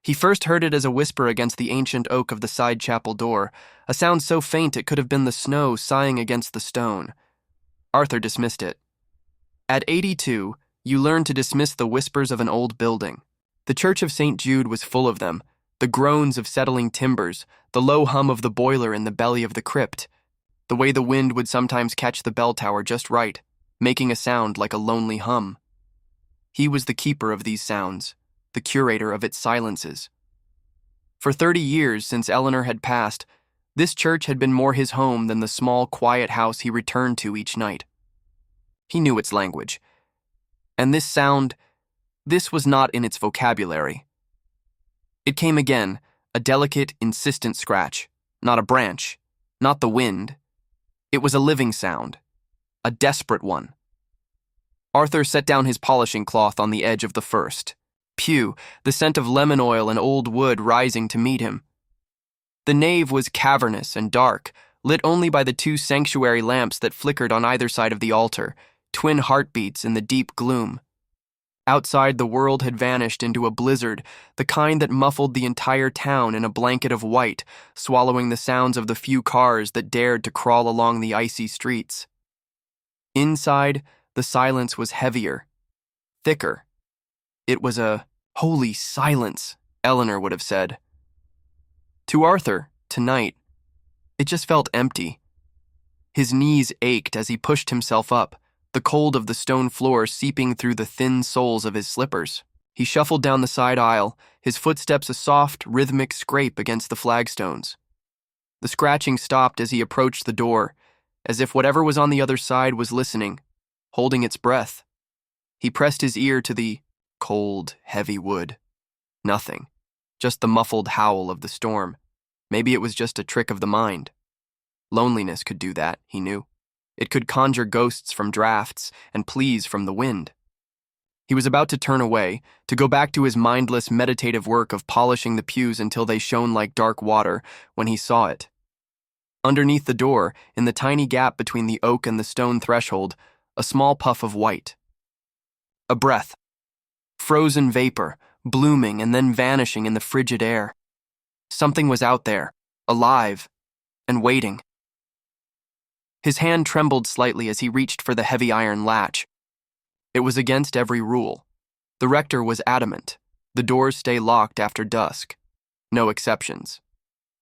He first heard it as a whisper against the ancient oak of the side chapel door, a sound so faint it could have been the snow sighing against the stone. Arthur dismissed it. At 82, you learn to dismiss the whispers of an old building. The Church of St. Jude was full of them, the groans of settling timbers, the low hum of the boiler in the belly of the crypt, the way the wind would sometimes catch the bell tower just right, making a sound like a lonely hum. He was the keeper of these sounds, the curator of its silences. For 30 years since Eleanor had passed, this church had been more his home than the small, quiet house he returned to each night. He knew its language. And this sound, this was not in its vocabulary. It came again, a delicate, insistent scratch, not a branch, not the wind. It was a living sound, a desperate one. Arthur set down his polishing cloth on the edge of the first. Pew, the scent of lemon oil and old wood rising to meet him. The nave was cavernous and dark, lit only by the 2 sanctuary lamps that flickered on either side of the altar, twin heartbeats in the deep gloom. Outside, the world had vanished into a blizzard, the kind that muffled the entire town in a blanket of white, swallowing the sounds of the few cars that dared to crawl along the icy streets. Inside, the silence was heavier, thicker. It was a holy silence, Eleanor would have said. To Arthur, tonight, it just felt empty. His knees ached as he pushed himself up, the cold of the stone floor seeping through the thin soles of his slippers. He shuffled down the side aisle, his footsteps a soft, rhythmic scrape against the flagstones. The scratching stopped as he approached the door, as if whatever was on the other side was listening, holding its breath. He pressed his ear to the cold, heavy wood. Nothing. Just the muffled howl of the storm. Maybe it was just a trick of the mind. Loneliness could do that, he knew. It could conjure ghosts from drafts and pleas from the wind. He was about to turn away, to go back to his mindless, meditative work of polishing the pews until they shone like dark water, when he saw it. Underneath the door, in the tiny gap between the oak and the stone threshold, a small puff of white. A breath. Frozen vapor, blooming and then vanishing in the frigid air. Something was out there, alive, and waiting. His hand trembled slightly as he reached for the heavy iron latch. It was against every rule. The rector was adamant. The doors stay locked after dusk. No exceptions.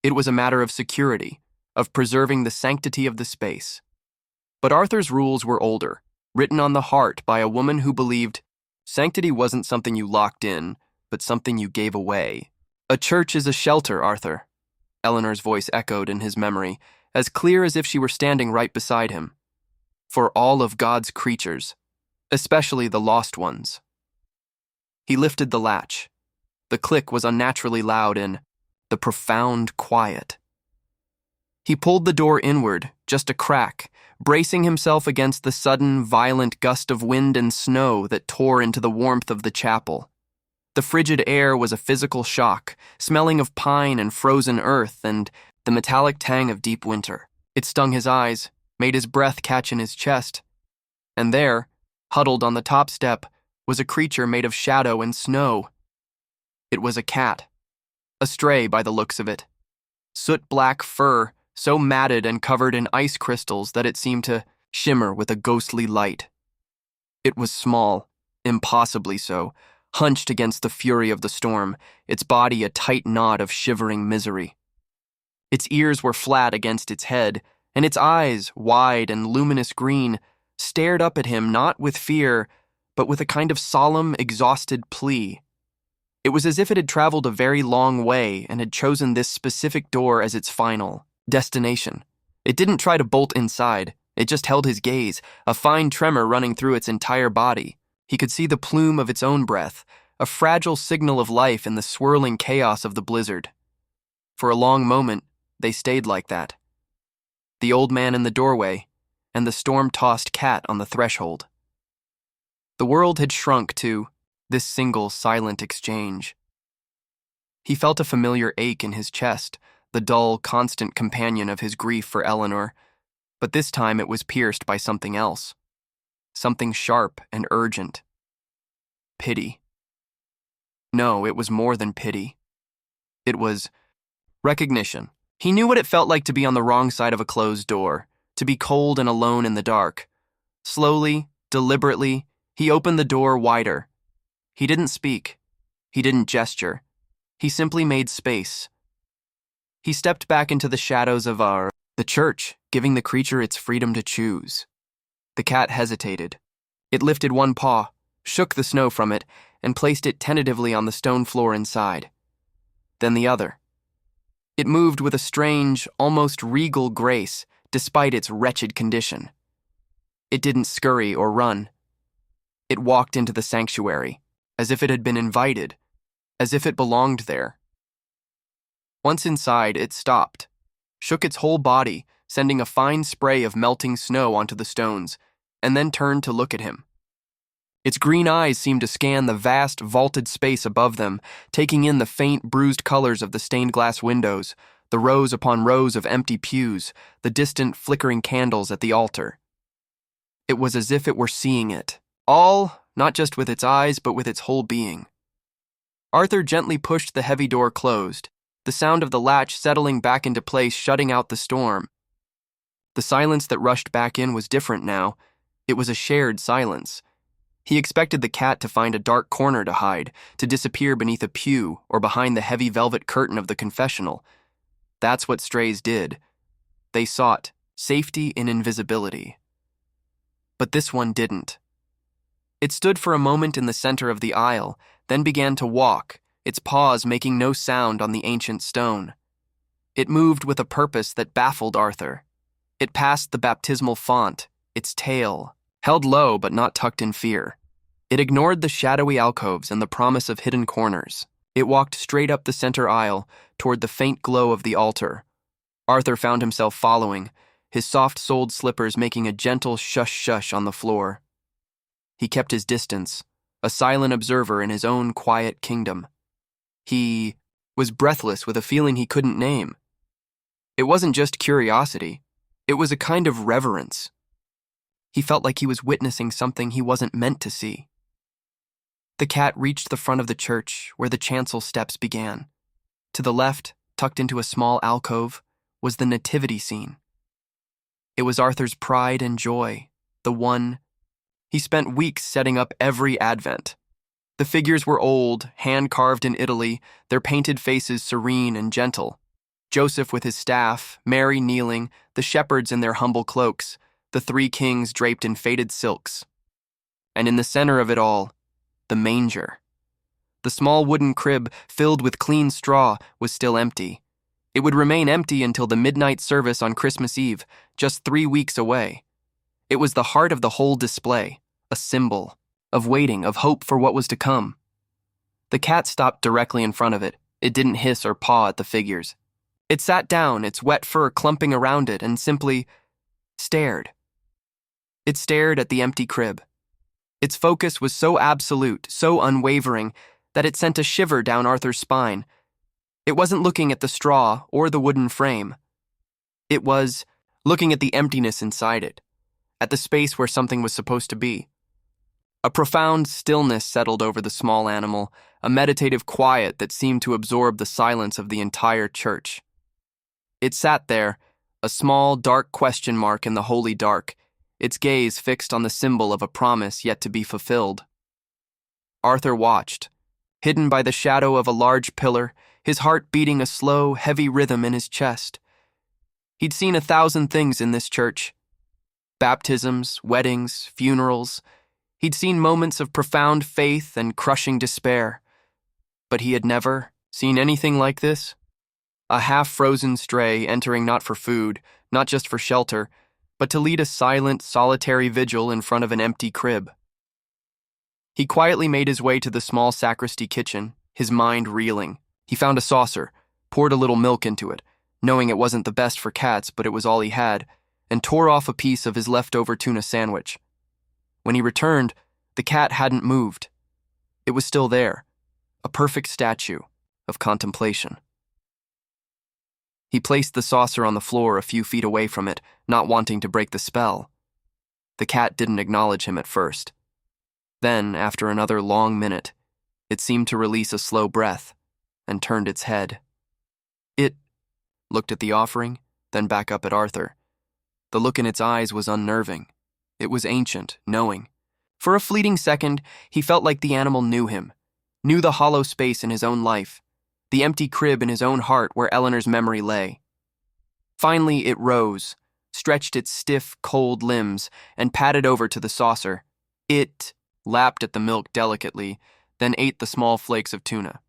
It was a matter of security, of preserving the sanctity of the space. But Arthur's rules were older, written on the heart by a woman who believed sanctity wasn't something you locked in, but something you gave away. A church is a shelter, Arthur. Eleanor's voice echoed in his memory, as clear as if she were standing right beside him. For all of God's creatures, especially the lost ones. He lifted the latch. The click was unnaturally loud in the profound quiet. He pulled the door inward, just a crack, bracing himself against the sudden, violent gust of wind and snow that tore into the warmth of the chapel. The frigid air was a physical shock, smelling of pine and frozen earth and the metallic tang of deep winter. It stung his eyes, made his breath catch in his chest. And there, huddled on the top step, was a creature made of shadow and snow. It was a cat. A stray by the looks of it. Soot-black fur, so matted and covered in ice crystals that it seemed to shimmer with a ghostly light. It was small, impossibly so, hunched against the fury of the storm, its body a tight knot of shivering misery. Its ears were flat against its head, and its eyes, wide and luminous green, stared up at him not with fear, but with a kind of solemn, exhausted plea. It was as if it had traveled a very long way and had chosen this specific door as its final destination. It didn't try to bolt inside. It just held his gaze, a fine tremor running through its entire body. He could see the plume of its own breath, a fragile signal of life in the swirling chaos of the blizzard. For a long moment, they stayed like that. The old man in the doorway, and the storm-tossed cat on the threshold. The world had shrunk to this single silent exchange. He felt a familiar ache in his chest, the dull, constant companion of his grief for Eleanor, but this time it was pierced by something else. Something sharp and urgent. Pity. No, it was more than pity. It was recognition. He knew what it felt like to be on the wrong side of a closed door, to be cold and alone in the dark. Slowly, deliberately, he opened the door wider. He didn't speak. He didn't gesture. He simply made space. He stepped back into the shadows of the church, giving the creature its freedom to choose. The cat hesitated. It lifted one paw, shook the snow from it, and placed it tentatively on the stone floor inside. Then the other. It moved with a strange, almost regal grace, despite its wretched condition. It didn't scurry or run. It walked into the sanctuary, as if it had been invited, as if it belonged there. Once inside, it stopped, shook its whole body, sending a fine spray of melting snow onto the stones, and then turned to look at him. Its green eyes seemed to scan the vast, vaulted space above them, taking in the faint, bruised colors of the stained glass windows, the rows upon rows of empty pews, the distant, flickering candles at the altar. It was as if it were seeing it, all, not just with its eyes, but with its whole being. Arthur gently pushed the heavy door closed, the sound of the latch settling back into place, shutting out the storm. The silence that rushed back in was different now. It was a shared silence. He expected the cat to find a dark corner to hide, to disappear beneath a pew or behind the heavy velvet curtain of the confessional. That's what strays did. They sought safety in invisibility. But this one didn't. It stood for a moment in the center of the aisle, then began to walk, its paws making no sound on the ancient stone. It moved with a purpose that baffled Arthur. It passed the baptismal font, its tail, held low but not tucked in fear. It ignored the shadowy alcoves and the promise of hidden corners. It walked straight up the center aisle toward the faint glow of the altar. Arthur found himself following, his soft-soled slippers making a gentle shush-shush on the floor. He kept his distance, a silent observer in his own quiet kingdom. He was breathless with a feeling he couldn't name. It wasn't just curiosity. It was a kind of reverence. He felt like he was witnessing something he wasn't meant to see. The cat reached the front of the church where the chancel steps began. To the left, tucked into a small alcove, was the nativity scene. It was Arthur's pride and joy, the one he spent weeks setting up every Advent. The figures were old, hand-carved in Italy, their painted faces serene and gentle. Joseph with his staff, Mary kneeling, the shepherds in their humble cloaks, the three kings draped in faded silks. And in the center of it all, the manger. The small wooden crib, filled with clean straw, was still empty. It would remain empty until the midnight service on Christmas Eve, just 3 weeks away. It was the heart of the whole display, a symbol of waiting, of hope for what was to come. The cat stopped directly in front of it. It didn't hiss or paw at the figures. It sat down, its wet fur clumping around it, and simply stared. It stared at the empty crib. Its focus was so absolute, so unwavering, that it sent a shiver down Arthur's spine. It wasn't looking at the straw or the wooden frame. It was looking at the emptiness inside it, at the space where something was supposed to be. A profound stillness settled over the small animal, a meditative quiet that seemed to absorb the silence of the entire church. It sat there, a small, dark question mark in the holy dark, its gaze fixed on the symbol of a promise yet to be fulfilled. Arthur watched, hidden by the shadow of a large pillar, his heart beating a slow, heavy rhythm in his chest. He'd seen 1,000 things in this church. Baptisms, weddings, funerals. He'd seen moments of profound faith and crushing despair. But he had never seen anything like this. A half-frozen stray entering not for food, not just for shelter, but to lead a silent, solitary vigil in front of an empty crib. He quietly made his way to the small sacristy kitchen, his mind reeling. He found a saucer, poured a little milk into it, knowing it wasn't the best for cats, but it was all he had, and tore off a piece of his leftover tuna sandwich. When he returned, the cat hadn't moved. It was still there, a perfect statue of contemplation. He placed the saucer on the floor a few feet away from it, not wanting to break the spell. The cat didn't acknowledge him at first. Then, after another long minute, it seemed to release a slow breath and turned its head. It looked at the offering, then back up at Arthur. The look in its eyes was unnerving. It was ancient, knowing. For a fleeting second, he felt like the animal knew him, knew the hollow space in his own life, the empty crib in his own heart where Eleanor's memory lay. Finally, it rose, stretched its stiff, cold limbs, and padded over to the saucer. It lapped at the milk delicately, then ate the small flakes of tuna.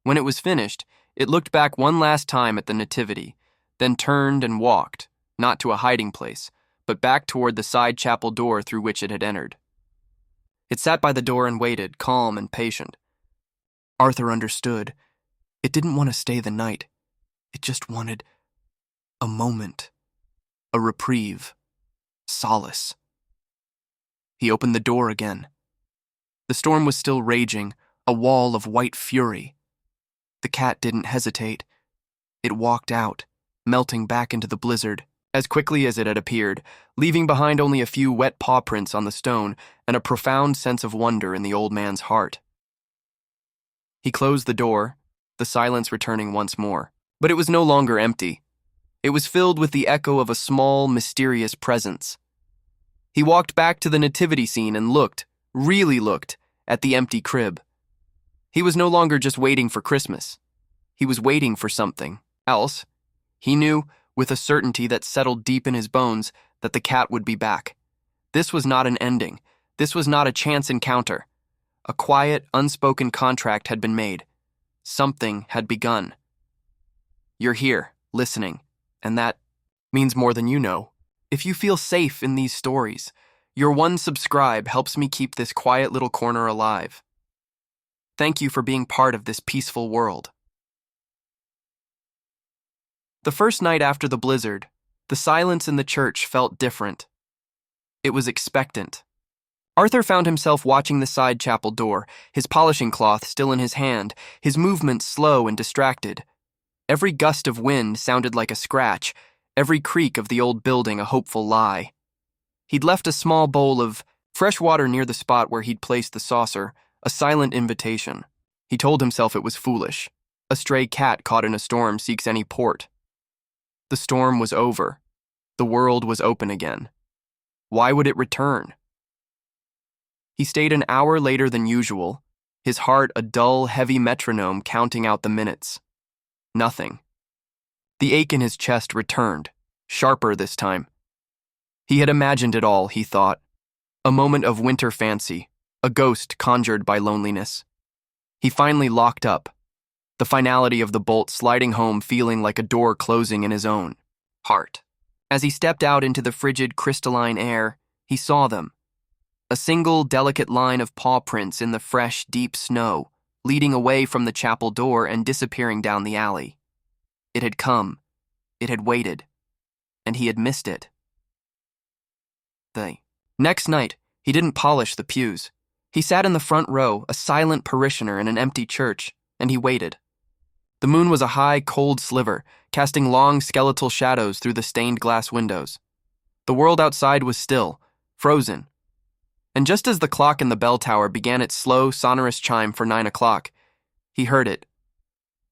When it was finished, it looked back one last time at the nativity, then turned and walked, not to a hiding place, but back toward the side chapel door through which it had entered. It sat by the door and waited, calm and patient. Arthur understood. It didn't want to stay the night. It just wanted a moment, a reprieve, solace. He opened the door again. The storm was still raging, a wall of white fury. The cat didn't hesitate. It walked out, melting back into the blizzard, as quickly as it had appeared, leaving behind only a few wet paw prints on the stone and a profound sense of wonder in the old man's heart. He closed the door, the silence returning once more. But it was no longer empty. It was filled with the echo of a small, mysterious presence. He walked back to the nativity scene and looked, really looked, at the empty crib. He was no longer just waiting for Christmas. He was waiting for something else. He knew, with a certainty that settled deep in his bones, that the cat would be back. This was not an ending. This was not a chance encounter. A quiet, unspoken contract had been made. Something had begun. You're here, listening, and that means more than you know. If you feel safe in these stories, your one subscribe helps me keep this quiet little corner alive. Thank you for being part of this peaceful world. The first night after the blizzard, the silence in the church felt different. It was expectant. Arthur found himself watching the side chapel door, his polishing cloth still in his hand, his movements slow and distracted. Every gust of wind sounded like a scratch, every creak of the old building a hopeful lie. He'd left a small bowl of fresh water near the spot where he'd placed the saucer, a silent invitation. He told himself it was foolish. A stray cat caught in a storm seeks any port. The storm was over. The world was open again. Why would it return? He stayed an hour later than usual, his heart a dull, heavy metronome counting out the minutes. Nothing. The ache in his chest returned, sharper this time. He had imagined it all, he thought. A moment of winter fancy, a ghost conjured by loneliness. He finally locked up, the finality of the bolt sliding home feeling like a door closing in his own heart. As he stepped out into the frigid, crystalline air, he saw them. A single, delicate line of paw prints in the fresh, deep snow, leading away from the chapel door and disappearing down the alley. It had come. It had waited. And he had missed it. The next night, he didn't polish the pews. He sat in the front row, a silent parishioner in an empty church, and he waited. The moon was a high, cold sliver, casting long, skeletal shadows through the stained glass windows. The world outside was still, frozen. And just as the clock in the bell tower began its slow, sonorous chime for 9 o'clock, he heard it.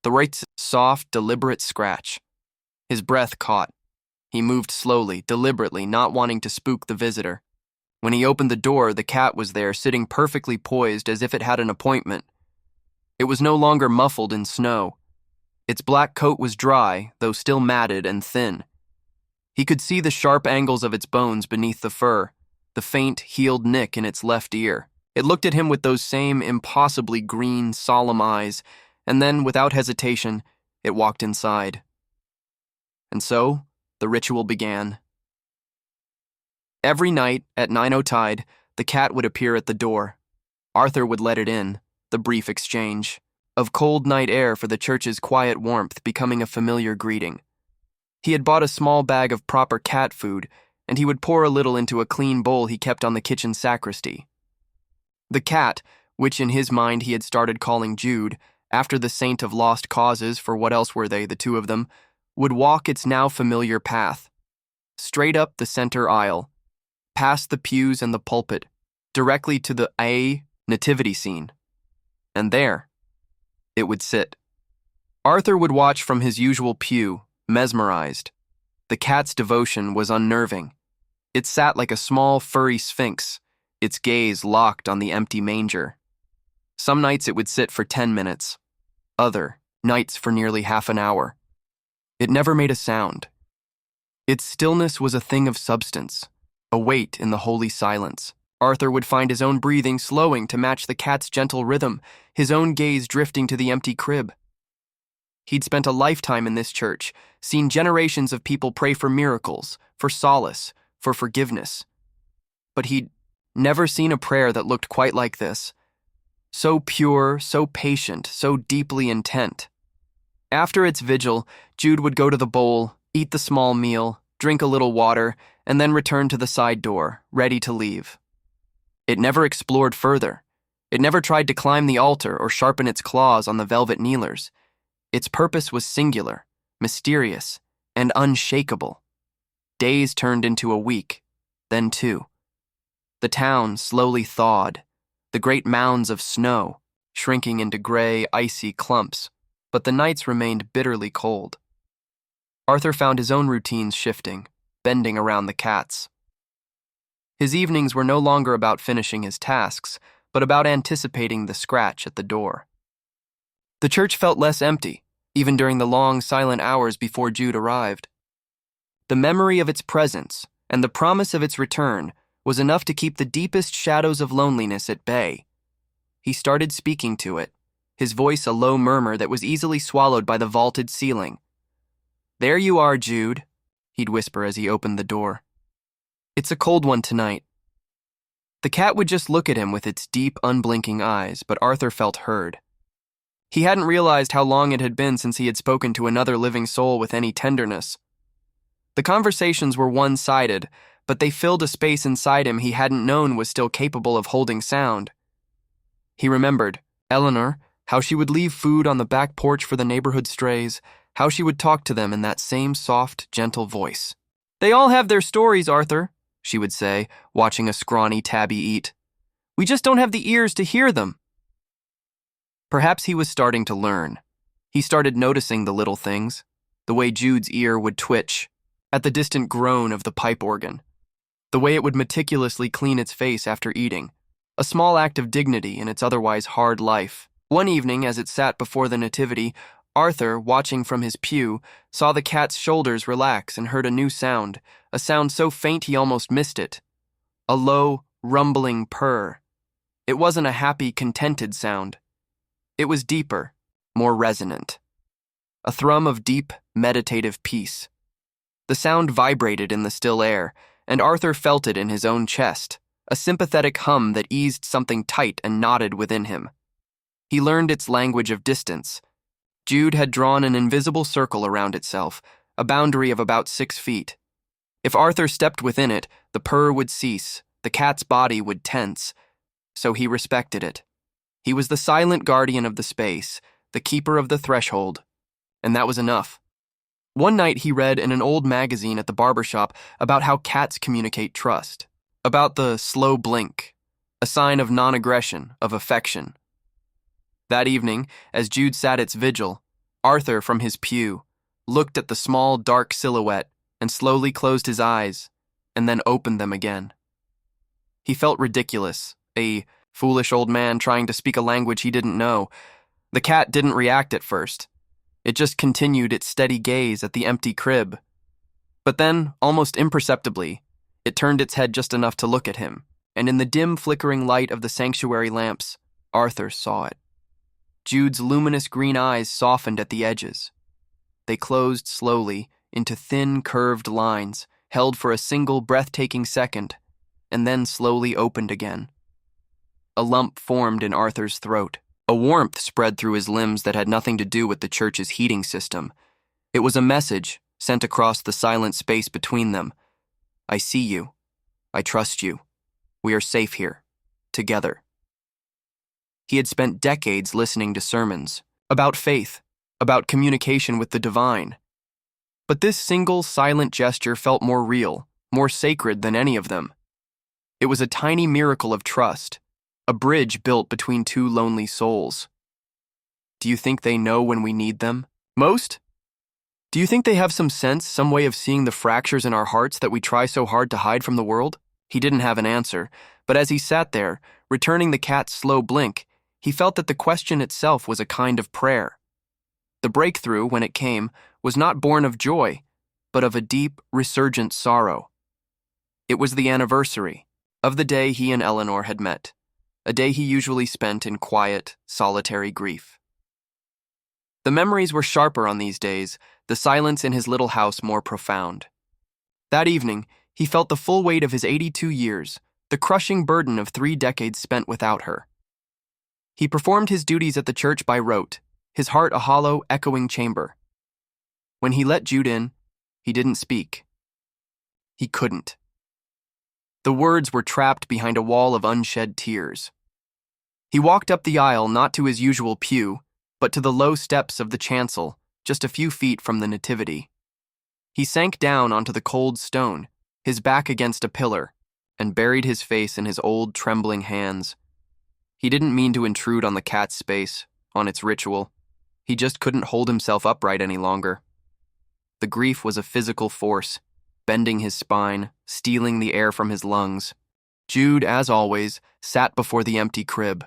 The right soft, deliberate scratch. His breath caught. He moved slowly, deliberately, not wanting to spook the visitor. When he opened the door, the cat was there, sitting perfectly poised as if it had an appointment. It was no longer muffled in snow. Its black coat was dry, though still matted and thin. He could see the sharp angles of its bones beneath the fur, the faint, healed nick in its left ear. It looked at him with those same impossibly green, solemn eyes, and then, without hesitation, it walked inside. And so, the ritual began. Every night, at 9:00 tide, the cat would appear at the door. Arthur would let it in, the brief exchange of cold night air for the church's quiet warmth becoming a familiar greeting. He had bought a small bag of proper cat food, and he would pour a little into a clean bowl he kept on the kitchen sacristy. The cat, which in his mind he had started calling Jude, after the saint of lost causes, for what else were they, the two of them, would walk its now familiar path, straight up the center aisle, past the pews and the pulpit, directly to the nativity scene. And there, it would sit. Arthur would watch from his usual pew, mesmerized. The cat's devotion was unnerving. It sat like a small, furry sphinx, its gaze locked on the empty manger. Some nights it would sit for 10 minutes, other nights for nearly half an hour. It never made a sound. Its stillness was a thing of substance, a weight in the holy silence. Arthur would find his own breathing slowing to match the cat's gentle rhythm, his own gaze drifting to the empty crib. He'd spent a lifetime in this church, seen generations of people pray for miracles, for solace, for forgiveness. But he'd never seen a prayer that looked quite like this. So pure, so patient, so deeply intent. After its vigil, Jude would go to the bowl, eat the small meal, drink a little water, and then return to the side door, ready to leave. It never explored further. It never tried to climb the altar or sharpen its claws on the velvet kneelers. Its purpose was singular, mysterious, and unshakable. Days turned into a week, then 2. The town slowly thawed, the great mounds of snow shrinking into gray, icy clumps, but the nights remained bitterly cold. Arthur found his own routines shifting, bending around the cats. His evenings were no longer about finishing his tasks, but about anticipating the scratch at the door. The church felt less empty, even during the long, silent hours before Jude arrived. The memory of its presence and the promise of its return was enough to keep the deepest shadows of loneliness at bay. He started speaking to it, his voice a low murmur that was easily swallowed by the vaulted ceiling. "There you are, Jude," he'd whisper as he opened the door. "It's a cold one tonight." The cat would just look at him with its deep, unblinking eyes, but Arthur felt heard. He hadn't realized how long it had been since he had spoken to another living soul with any tenderness. The conversations were one-sided, but they filled a space inside him he hadn't known was still capable of holding sound. He remembered Eleanor, how she would leave food on the back porch for the neighborhood strays, how she would talk to them in that same soft, gentle voice. "They all have their stories, Arthur," she would say, watching a scrawny tabby eat. "We just don't have the ears to hear them." Perhaps he was starting to learn. He started noticing the little things, the way Jude's ear would twitch at the distant groan of the pipe organ, the way it would meticulously clean its face after eating, a small act of dignity in its otherwise hard life. One evening, as it sat before the nativity, Arthur, watching from his pew, saw the cat's shoulders relax and heard a new sound, a sound so faint he almost missed it. A low, rumbling purr. It wasn't a happy, contented sound. It was deeper, more resonant. A thrum of deep, meditative peace. The sound vibrated in the still air, and Arthur felt it in his own chest, a sympathetic hum that eased something tight and knotted within him. He learned its language of distance. Jude had drawn an invisible circle around itself, a boundary of about 6 feet. If Arthur stepped within it, the purr would cease, the cat's body would tense, so he respected it. He was the silent guardian of the space, the keeper of the threshold, and that was enough. One night he read in an old magazine at the barber shop about how cats communicate trust, about the slow blink, a sign of non-aggression, of affection. That evening, as Jude sat its vigil, Arthur, from his pew, looked at the small, dark silhouette and slowly closed his eyes, and then opened them again. He felt ridiculous, a foolish old man trying to speak a language he didn't know. The cat didn't react at first. It just continued its steady gaze at the empty crib. But then, almost imperceptibly, it turned its head just enough to look at him, and in the dim, flickering light of the sanctuary lamps, Arthur saw it. Jude's luminous green eyes softened at the edges. They closed slowly into thin, curved lines, held for a single breathtaking second, and then slowly opened again. A lump formed in Arthur's throat. A warmth spread through his limbs that had nothing to do with the church's heating system. It was a message sent across the silent space between them. "I see you. I trust you. We are safe here. Together." He had spent decades listening to sermons about faith, about communication with the divine. But this single, silent gesture felt more real, more sacred than any of them. It was a tiny miracle of trust, a bridge built between two lonely souls. "Do you think they know when we need them?" Most? Do you think they have some sense, some way of seeing the fractures in our hearts that we try so hard to hide from the world? He didn't have an answer, but as he sat there, returning the cat's slow blink, he felt that the question itself was a kind of prayer. The breakthrough, when it came, was not born of joy, but of a deep, resurgent sorrow. It was the anniversary of the day he and Eleanor had met, a day he usually spent in quiet, solitary grief. The memories were sharper on these days, the silence in his little house more profound. That evening, he felt the full weight of his 82 years, the crushing burden of 3 decades spent without her. He performed his duties at the church by rote, his heart a hollow, echoing chamber. When he let Jude in, he didn't speak. He couldn't. The words were trapped behind a wall of unshed tears. He walked up the aisle not to his usual pew, but to the low steps of the chancel, just a few feet from the nativity. He sank down onto the cold stone, his back against a pillar, and buried his face in his old, trembling hands. He didn't mean to intrude on the cat's space, on its ritual. He just couldn't hold himself upright any longer. The grief was a physical force, bending his spine, stealing the air from his lungs. Jude, as always, sat before the empty crib.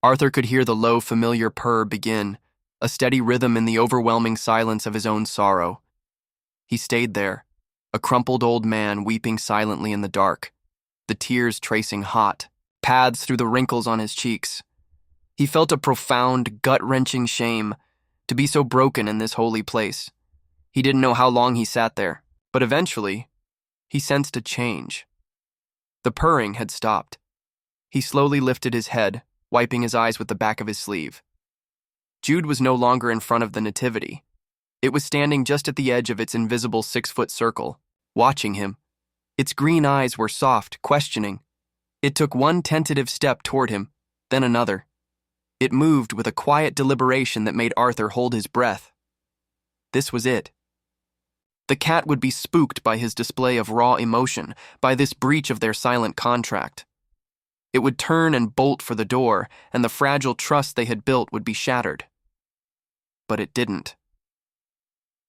Arthur could hear the low, familiar purr begin, a steady rhythm in the overwhelming silence of his own sorrow. He stayed there, a crumpled old man weeping silently in the dark, the tears tracing hot paths through the wrinkles on his cheeks. He felt a profound, gut-wrenching shame to be so broken in this holy place. He didn't know how long he sat there, but eventually, he sensed a change. The purring had stopped. He slowly lifted his head, wiping his eyes with the back of his sleeve. Jude was no longer in front of the nativity. It was standing just at the edge of its invisible 6-foot circle, watching him. Its green eyes were soft, questioning. It took one tentative step toward him, then another. It moved with a quiet deliberation that made Arthur hold his breath. This was it. The cat would be spooked by his display of raw emotion, by this breach of their silent contract. It would turn and bolt for the door, and the fragile trust they had built would be shattered. But it didn't.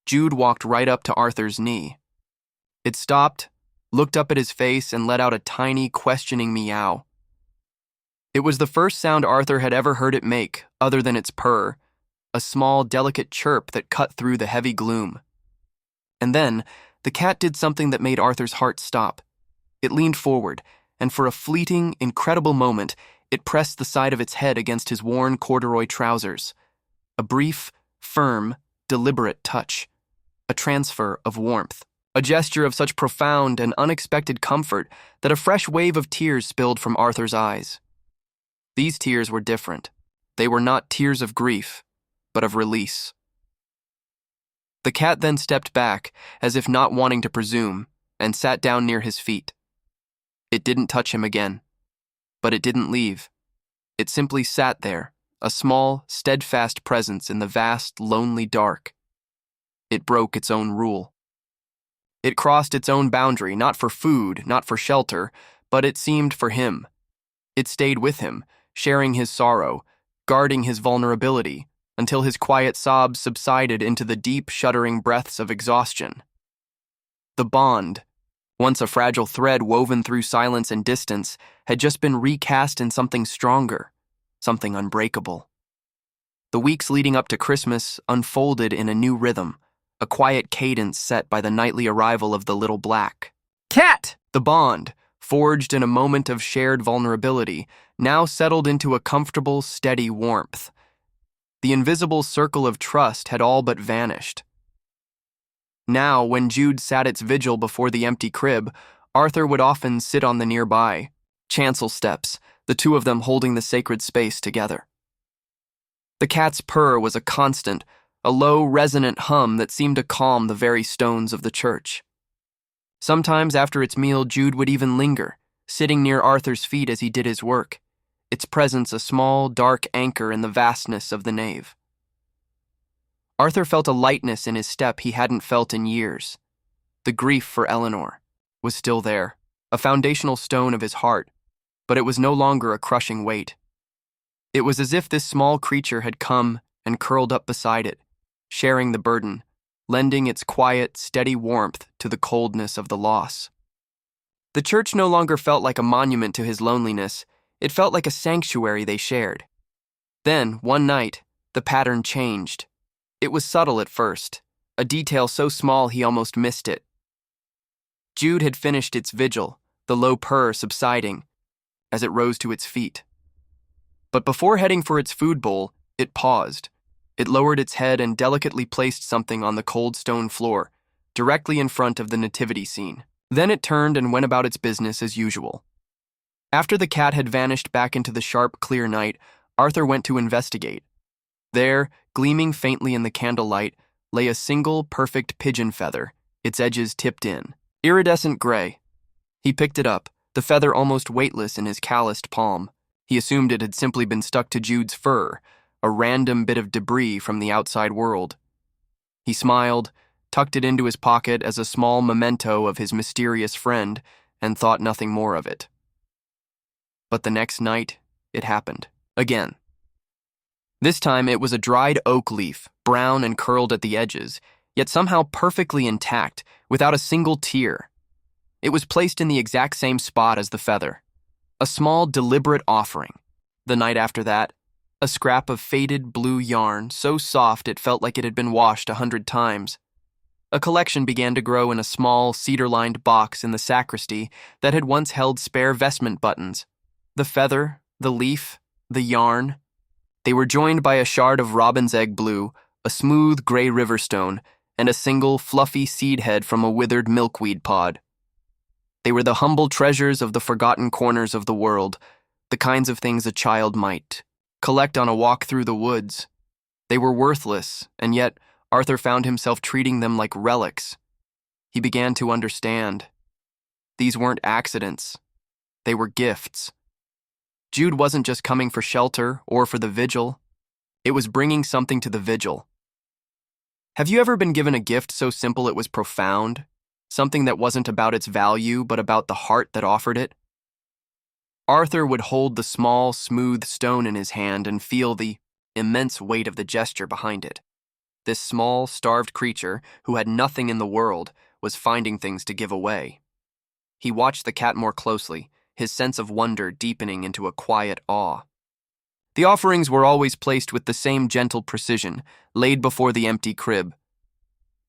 Jude walked right up to Arthur's knee. It stopped, looked up at his face, and let out a tiny, questioning meow. It was the first sound Arthur had ever heard it make, other than its purr, a small, delicate chirp that cut through the heavy gloom. And then, the cat did something that made Arthur's heart stop. It leaned forward, and for a fleeting, incredible moment, it pressed the side of its head against his worn corduroy trousers. A brief, firm, deliberate touch. A transfer of warmth. A gesture of such profound and unexpected comfort that a fresh wave of tears spilled from Arthur's eyes. These tears were different. They were not tears of grief, but of release. The cat then stepped back, as if not wanting to presume, and sat down near his feet. It didn't touch him again, but it didn't leave. It simply sat there, a small, steadfast presence in the vast, lonely dark. It broke its own rule. It crossed its own boundary, not for food, not for shelter, but it seemed for him. It stayed with him, sharing his sorrow, guarding his vulnerability, until his quiet sobs subsided into the deep, shuddering breaths of exhaustion. The bond, once a fragile thread woven through silence and distance, had just been recast in something stronger, something unbreakable. The weeks leading up to Christmas unfolded in a new rhythm, a quiet cadence set by the nightly arrival of the little black cat. The bond, forged in a moment of shared vulnerability, now settled into a comfortable, steady warmth. The invisible circle of trust had all but vanished. Now, when Jude sat its vigil before the empty crib, Arthur would often sit on the nearby chancel steps, the two of them holding the sacred space together. The cat's purr was a constant, a low, resonant hum that seemed to calm the very stones of the church. Sometimes after its meal, Jude would even linger, sitting near Arthur's feet as he did his work, its presence a small, dark anchor in the vastness of the nave. Arthur felt a lightness in his step he hadn't felt in years. The grief for Eleanor was still there, a foundational stone of his heart, but it was no longer a crushing weight. It was as if this small creature had come and curled up beside it, sharing the burden, lending its quiet, steady warmth to the coldness of the loss. The church no longer felt like a monument to his loneliness. It felt like a sanctuary they shared. Then, one night, the pattern changed. It was subtle at first, a detail so small he almost missed it. Jude had finished its vigil, the low purr subsiding as it rose to its feet. But before heading for its food bowl, it paused. It lowered its head and delicately placed something on the cold stone floor, directly in front of the nativity scene. Then it turned and went about its business as usual. After the cat had vanished back into the sharp, clear night, Arthur went to investigate. There, gleaming faintly in the candlelight, lay a single, perfect pigeon feather, its edges tipped in. Iridescent gray. He picked it up, the feather almost weightless in his calloused palm. He assumed it had simply been stuck to Jude's fur, a random bit of debris from the outside world. He smiled, tucked it into his pocket as a small memento of his mysterious friend, and thought nothing more of it. But the next night, it happened. Again. This time it was a dried oak leaf, brown and curled at the edges, yet somehow perfectly intact, without a single tear. It was placed in the exact same spot as the feather. A small, deliberate offering. The night after that, a scrap of faded blue yarn, so soft it felt like it had been washed 100 times. A collection began to grow in a small, cedar-lined box in the sacristy that had once held spare vestment buttons. The feather, the leaf, the yarn. They were joined by a shard of robin's egg blue, a smooth gray riverstone, and a single, fluffy seed head from a withered milkweed pod. They were the humble treasures of the forgotten corners of the world, the kinds of things a child might collect on a walk through the woods. They were worthless, and yet Arthur found himself treating them like relics. He began to understand. These weren't accidents. They were gifts. Jude wasn't just coming for shelter or for the vigil. It was bringing something to the vigil. Have you ever been given a gift so simple it was profound? Something that wasn't about its value, but about the heart that offered it? Arthur would hold the small, smooth stone in his hand and feel the immense weight of the gesture behind it. This small, starved creature, who had nothing in the world, was finding things to give away. He watched the cat more closely, his sense of wonder deepening into a quiet awe. The offerings were always placed with the same gentle precision, laid before the empty crib.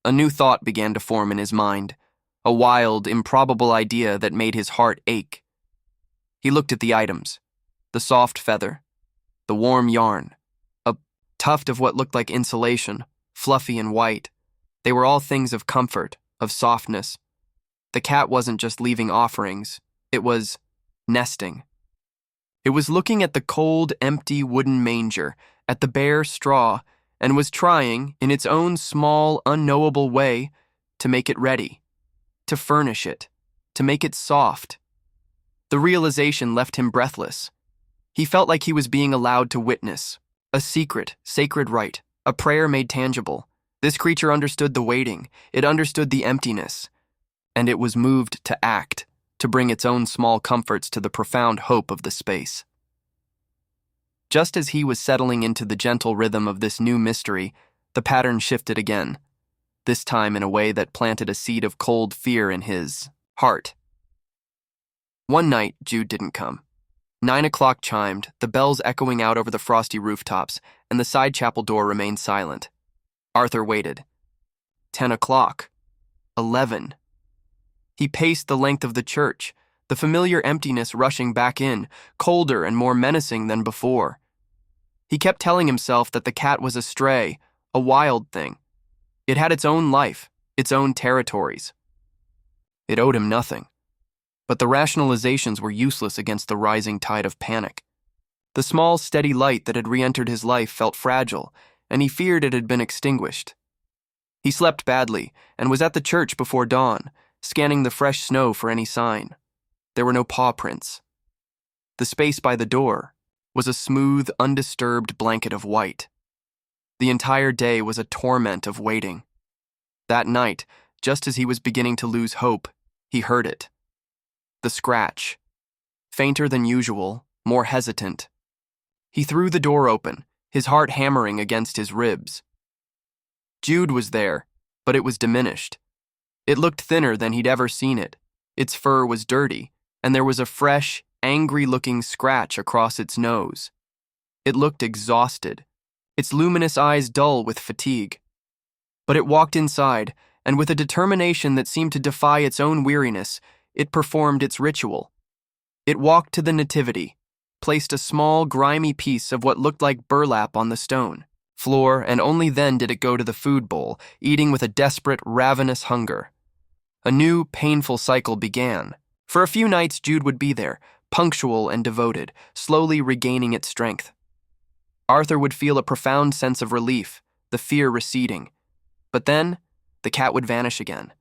A new thought began to form in his mind, a wild, improbable idea that made his heart ache. He looked at the items, the soft feather, the warm yarn, a tuft of what looked like insulation, fluffy and white. They were all things of comfort, of softness. The cat wasn't just leaving offerings, it was nesting. It was looking at the cold, empty wooden manger, at the bare straw, and was trying, in its own small, unknowable way, to make it ready, to furnish it, to make it soft. The realization left him breathless. He felt like he was being allowed to witness a secret, sacred rite, a prayer made tangible. This creature understood the waiting, it understood the emptiness, and it was moved to act, to bring its own small comforts to the profound hope of the space. Just as he was settling into the gentle rhythm of this new mystery, the pattern shifted again, this time in a way that planted a seed of cold fear in his heart. One night, Jude didn't come. 9 o'clock chimed, the bells echoing out over the frosty rooftops, and the side chapel door remained silent. Arthur waited. 10 o'clock. 11. He paced the length of the church, the familiar emptiness rushing back in, colder and more menacing than before. He kept telling himself that the cat was a stray, a wild thing. It had its own life, its own territories. It owed him nothing. But the rationalizations were useless against the rising tide of panic. The small, steady light that had re-entered his life felt fragile, and he feared it had been extinguished. He slept badly and was at the church before dawn, scanning the fresh snow for any sign. There were no paw prints. The space by the door was a smooth, undisturbed blanket of white. The entire day was a torment of waiting. That night, just as he was beginning to lose hope, he heard it. The scratch. Fainter than usual, more hesitant. He threw the door open, his heart hammering against his ribs. Jude was there, but it was diminished. It looked thinner than he'd ever seen it. Its fur was dirty, and there was a fresh, angry-looking scratch across its nose. It looked exhausted, its luminous eyes dull with fatigue. But it walked inside, and with a determination that seemed to defy its own weariness, it performed its ritual. It walked to the nativity, placed a small, grimy piece of what looked like burlap on the stone floor, and only then did it go to the food bowl, eating with a desperate, ravenous hunger. A new, painful cycle began. For a few nights, Jude would be there, punctual and devoted, slowly regaining its strength. Arthur would feel a profound sense of relief, the fear receding. But then, the cat would vanish again.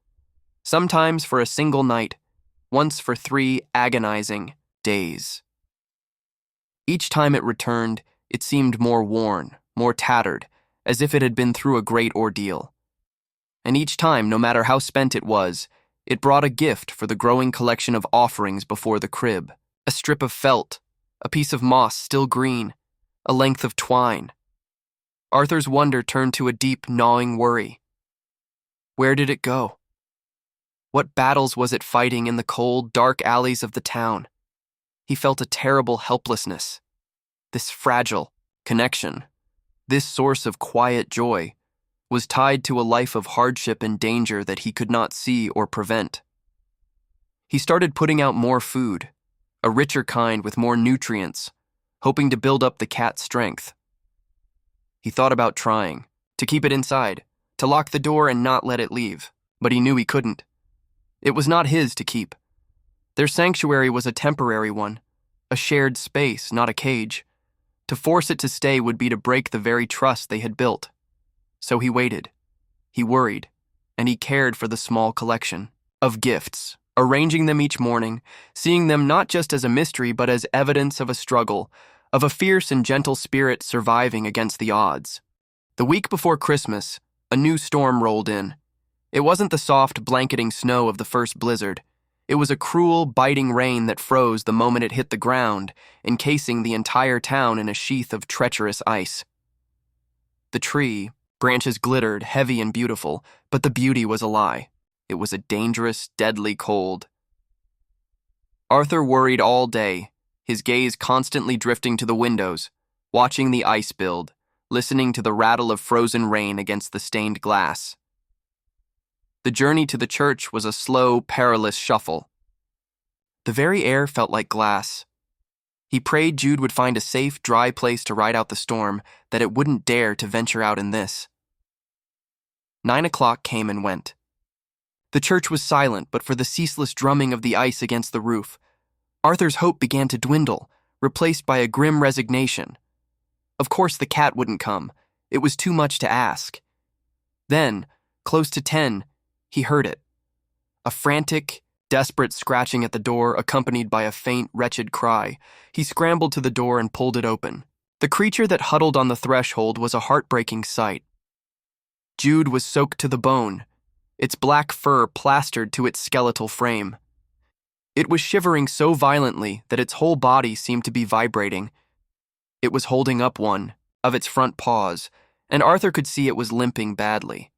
Sometimes for a single night, once for 3 agonizing days. Each time it returned, it seemed more worn, more tattered, as if it had been through a great ordeal. And each time, no matter how spent it was, it brought a gift for the growing collection of offerings before the crib. A strip of felt, a piece of moss still green, a length of twine. Arthur's wonder turned to a deep, gnawing worry. Where did it go? What battles was it fighting in the cold, dark alleys of the town? He felt a terrible helplessness. This fragile connection, this source of quiet joy, was tied to a life of hardship and danger that he could not see or prevent. He started putting out more food, a richer kind with more nutrients, hoping to build up the cat's strength. He thought about trying, to keep it inside, to lock the door and not let it leave, but he knew he couldn't. It was not his to keep. Their sanctuary was a temporary one, a shared space, not a cage. To force it to stay would be to break the very trust they had built. So he waited, he worried, and he cared for the small collection of gifts, arranging them each morning, seeing them not just as a mystery but as evidence of a struggle, of a fierce and gentle spirit surviving against the odds. The week before Christmas, a new storm rolled in. It wasn't the soft, blanketing snow of the first blizzard. It was a cruel, biting rain that froze the moment it hit the ground, encasing the entire town in a sheath of treacherous ice. The tree, branches glittered, heavy and beautiful, but the beauty was a lie. It was a dangerous, deadly cold. Arthur worried all day, his gaze constantly drifting to the windows, watching the ice build, listening to the rattle of frozen rain against the stained glass. The journey to the church was a slow, perilous shuffle. The very air felt like glass. He prayed Jude would find a safe, dry place to ride out the storm, that it wouldn't dare to venture out in this. 9 o'clock came and went. The church was silent but for the ceaseless drumming of the ice against the roof. Arthur's hope began to dwindle, replaced by a grim resignation. Of course the cat wouldn't come. It was too much to ask. Then, close to 10, he heard it. A frantic, desperate scratching at the door accompanied by a faint, wretched cry. He scrambled to the door and pulled it open. The creature that huddled on the threshold was a heartbreaking sight. Jude was soaked to the bone, its black fur plastered to its skeletal frame. It was shivering so violently that its whole body seemed to be vibrating. It was holding up one of its front paws, and Arthur could see it was limping badly.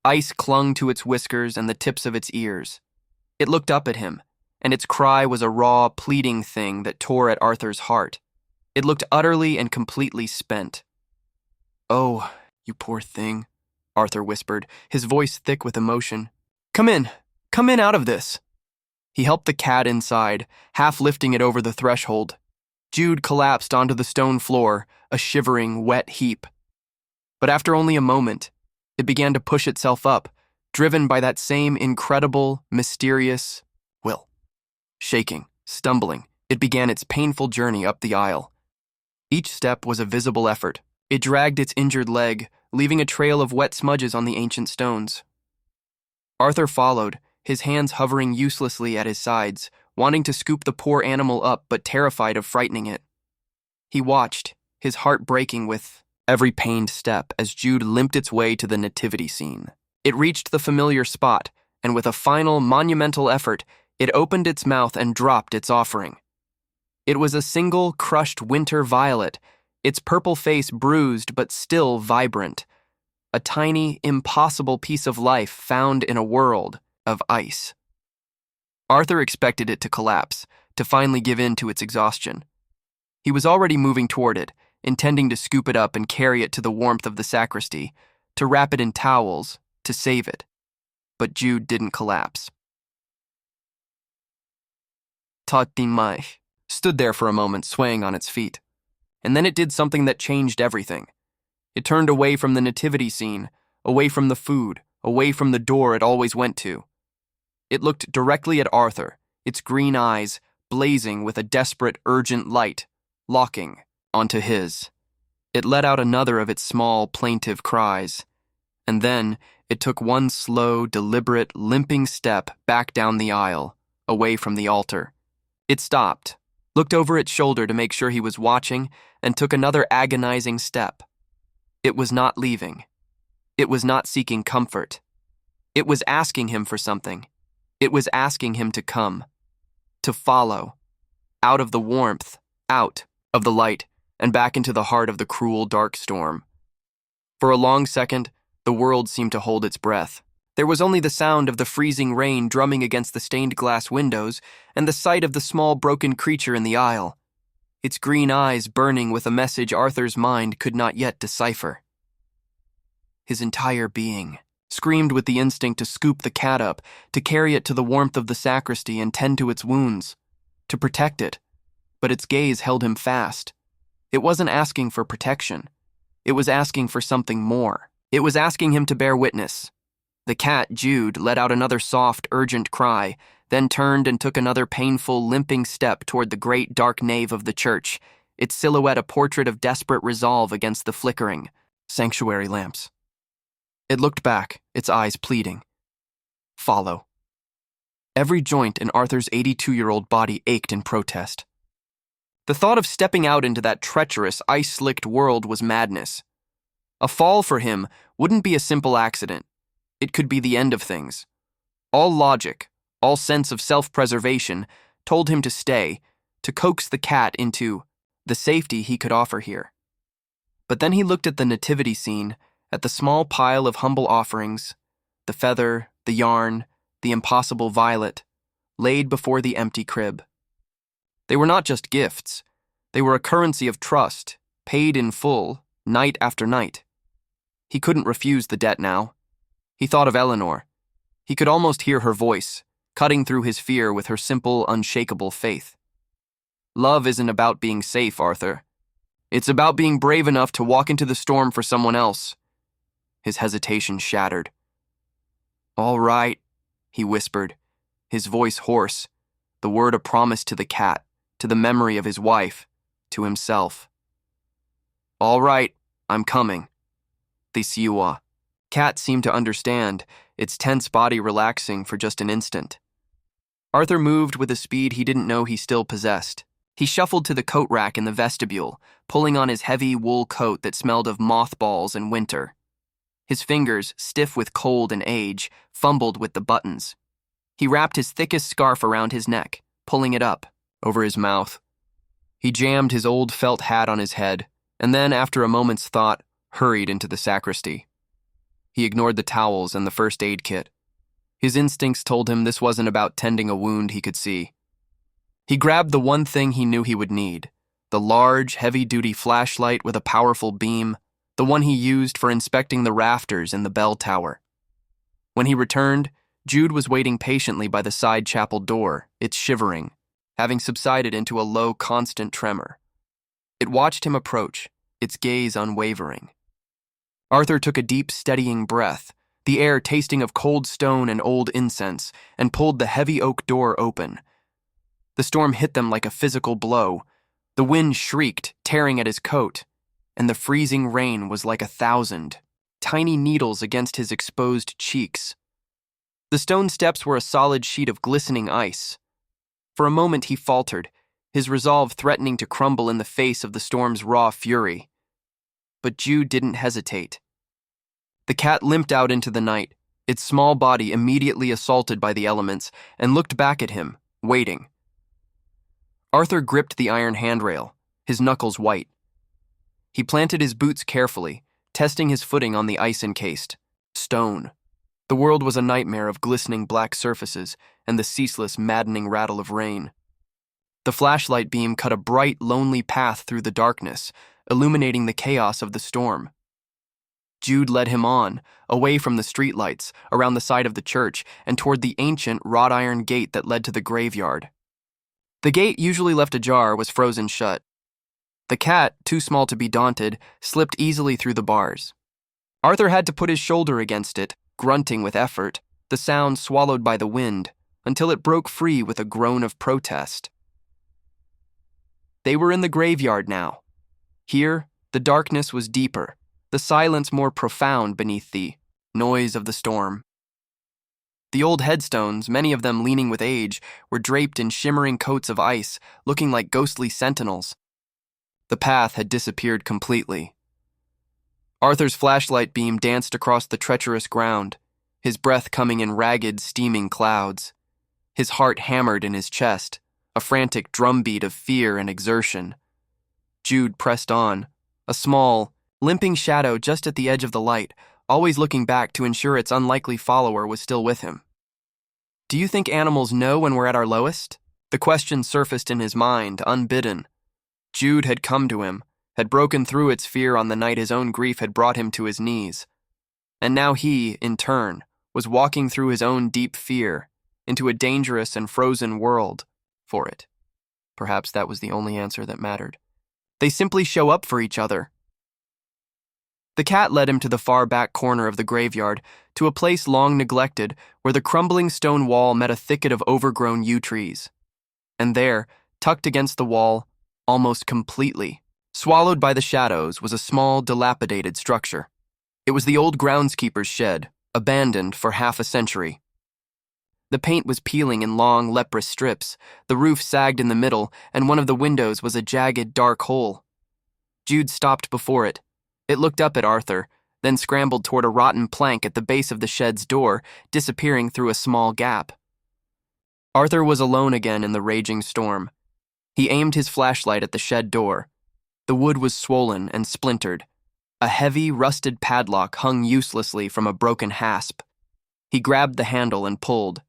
Ice clung to its whiskers and the tips of its ears. It looked up at him, and its cry was a raw, pleading thing that tore at Arthur's heart. It looked utterly and completely spent. "Oh, you poor thing," Arthur whispered, his voice thick with emotion. Come in out of this." He helped the cat inside, half lifting it over the threshold. Jude collapsed onto the stone floor, a shivering, wet heap. But after only a moment, it began to push itself up, driven by that same incredible, mysterious will. Shaking, stumbling, it began its painful journey up the aisle. Each step was a visible effort. It dragged its injured leg, leaving a trail of wet smudges on the ancient stones. Arthur followed, his hands hovering uselessly at his sides, wanting to scoop the poor animal up but terrified of frightening it. He watched, his heart breaking with every pained step as Jude limped its way to the nativity scene. It reached the familiar spot, and with a final, monumental effort, it opened its mouth and dropped its offering. It was a single, crushed winter violet, its purple face bruised but still vibrant. a tiny, impossible piece of life found in a world of ice. Arthur expected it to collapse, to finally give in to its exhaustion. He was already moving toward it, intending to scoop it up and carry it to the warmth of the sacristy, to wrap it in towels, to save it. But Jude didn't collapse. Tatimai stood there for a moment, swaying on its feet. And then it did something that changed everything. It turned away from the nativity scene, away from the food, away from the door it always went to. It looked directly at Arthur, its green eyes blazing with a desperate, urgent light, locking onto his. It let out another of its small, plaintive cries. And then it took one slow, deliberate, limping step back down the aisle, away from the altar. It stopped, looked over its shoulder to make sure he was watching, and took another agonizing step. It was not leaving. It was not seeking comfort. It was asking him for something. It was asking him to come, to follow, out of the warmth, out of the light, and back into the heart of the cruel, dark storm. For a long second, the world seemed to hold its breath. There was only the sound of the freezing rain drumming against the stained glass windows and the sight of the small, broken creature in the aisle, its green eyes burning with a message Arthur's mind could not yet decipher. His entire being screamed with the instinct to scoop the cat up, to carry it to the warmth of the sacristy and tend to its wounds, to protect it, but its gaze held him fast. It wasn't asking for protection. It was asking for something more. It was asking him to bear witness. The cat, Jude, let out another soft, urgent cry, then turned and took another painful, limping step toward the great dark nave of the church, its silhouette a portrait of desperate resolve against the flickering sanctuary lamps. It looked back, its eyes pleading. Follow. Every joint in Arthur's 82-year-old body ached in protest. The thought of stepping out into that treacherous, ice-slicked world was madness. A fall for him wouldn't be a simple accident. It could be the end of things. All logic, all sense of self-preservation told him to stay, to coax the cat into the safety he could offer here. But then he looked at the nativity scene, at the small pile of humble offerings, the feather, the yarn, the impossible violet, laid before the empty crib. They were not just gifts. They were a currency of trust, paid in full, night after night. He couldn't refuse the debt now. He thought of Eleanor. He could almost hear her voice, cutting through his fear with her simple, unshakable faith. Love isn't about being safe, Arthur. It's about being brave enough to walk into the storm for someone else. His hesitation shattered. All right, he whispered, his voice hoarse, the word a promise to the cat, to the memory of his wife, to himself. All right, I'm coming. The siwa. Cat seemed to understand, its tense body relaxing for just an instant. Arthur moved with a speed he didn't know he still possessed. He shuffled to the coat rack in the vestibule, pulling on his heavy wool coat that smelled of mothballs and winter. His fingers, stiff with cold and age, fumbled with the buttons. He wrapped his thickest scarf around his neck, pulling it up, over his mouth. He jammed his old felt hat on his head, and then, after a moment's thought, hurried into the sacristy. He ignored the towels and the first aid kit. His instincts told him this wasn't about tending a wound he could see. He grabbed the one thing he knew he would need, the large, heavy-duty flashlight with a powerful beam, the one he used for inspecting the rafters in the bell tower. When he returned, Jude was waiting patiently by the side chapel door, its shivering, having subsided into a low, constant tremor. It watched him approach, its gaze unwavering. Arthur took a deep, steadying breath, the air tasting of cold stone and old incense, and pulled the heavy oak door open. The storm hit them like a physical blow. The wind shrieked, tearing at his coat, and the freezing rain was like 1,000 tiny needles against his exposed cheeks. The stone steps were a solid sheet of glistening ice. For a moment he faltered, his resolve threatening to crumble in the face of the storm's raw fury. But Jude didn't hesitate. The cat limped out into the night, its small body immediately assaulted by the elements, and looked back at him, waiting. Arthur gripped the iron handrail, his knuckles white. He planted his boots carefully, testing his footing on the ice-encased stone. The world was a nightmare of glistening black surfaces and the ceaseless, maddening rattle of rain. The flashlight beam cut a bright, lonely path through the darkness, illuminating the chaos of the storm. Jude led him on, away from the streetlights, around the side of the church, and toward the ancient wrought-iron gate that led to the graveyard. The gate, usually left ajar, was frozen shut. The cat, too small to be daunted, slipped easily through the bars. Arthur had to put his shoulder against it, grunting with effort, the sound swallowed by the wind, until it broke free with a groan of protest. They were in the graveyard now. Here, the darkness was deeper, the silence more profound beneath the noise of the storm. The old headstones, many of them leaning with age, were draped in shimmering coats of ice, looking like ghostly sentinels. The path had disappeared completely. Arthur's flashlight beam danced across the treacherous ground, his breath coming in ragged, steaming clouds. His heart hammered in his chest, a frantic drumbeat of fear and exertion. Jude pressed on, a small, limping shadow just at the edge of the light, always looking back to ensure its unlikely follower was still with him. "Do you think animals know when we're at our lowest?" The question surfaced in his mind, unbidden. Jude had come to him, had broken through its fear on the night his own grief had brought him to his knees. And now he, in turn, was walking through his own deep fear, into a dangerous and frozen world, for it. Perhaps that was the only answer that mattered. They simply show up for each other. The cat led him to the far back corner of the graveyard, to a place long neglected, where the crumbling stone wall met a thicket of overgrown yew trees. And there, tucked against the wall, almost completely, swallowed by the shadows, was a small, dilapidated structure. It was the old groundskeeper's shed, abandoned for half a century. The paint was peeling in long, leprous strips, the roof sagged in the middle, and one of the windows was a jagged, dark hole. Jude stopped before it. It looked up at Arthur, then scrambled toward a rotten plank at the base of the shed's door, disappearing through a small gap. Arthur was alone again in the raging storm. He aimed his flashlight at the shed door. The wood was swollen and splintered. A heavy, rusted padlock hung uselessly from a broken hasp. He grabbed the handle and pulled.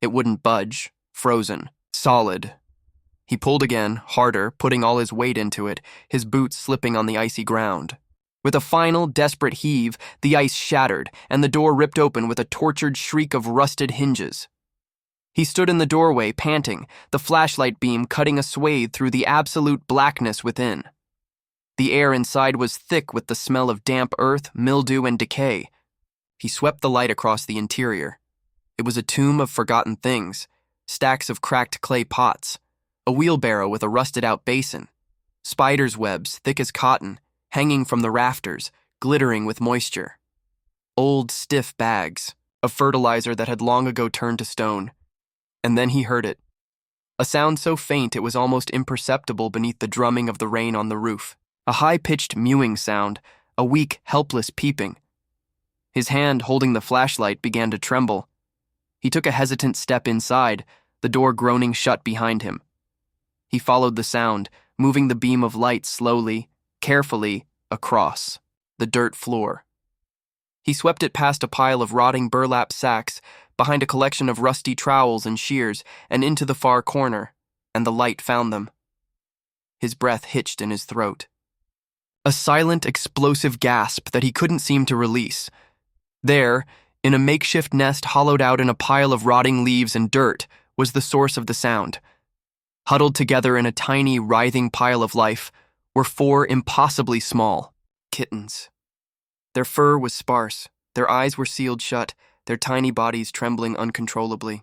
It wouldn't budge, frozen, solid. He pulled again, harder, putting all his weight into it, his boots slipping on the icy ground. With a final, desperate heave, the ice shattered, and the door ripped open with a tortured shriek of rusted hinges. He stood in the doorway, panting, the flashlight beam cutting a swathe through the absolute blackness within. The air inside was thick with the smell of damp earth, mildew, and decay. He swept the light across the interior. It was a tomb of forgotten things, stacks of cracked clay pots, a wheelbarrow with a rusted-out basin, spiders' webs thick as cotton, hanging from the rafters, glittering with moisture. Old, stiff bags of fertilizer that had long ago turned to stone. And then he heard it. A sound so faint it was almost imperceptible beneath the drumming of the rain on the roof. A high-pitched mewing sound, a weak, helpless peeping. His hand holding the flashlight began to tremble. He took a hesitant step inside, the door groaning shut behind him. He followed the sound, moving the beam of light slowly, carefully, across the dirt floor. He swept it past a pile of rotting burlap sacks, behind a collection of rusty trowels and shears, and into the far corner, and the light found them. His breath hitched in his throat. A silent, explosive gasp that he couldn't seem to release. There, in a makeshift nest hollowed out in a pile of rotting leaves and dirt, was the source of the sound. Huddled together in a tiny, writhing pile of life were 4 impossibly small kittens. Their fur was sparse, their eyes were sealed shut, their tiny bodies trembling uncontrollably.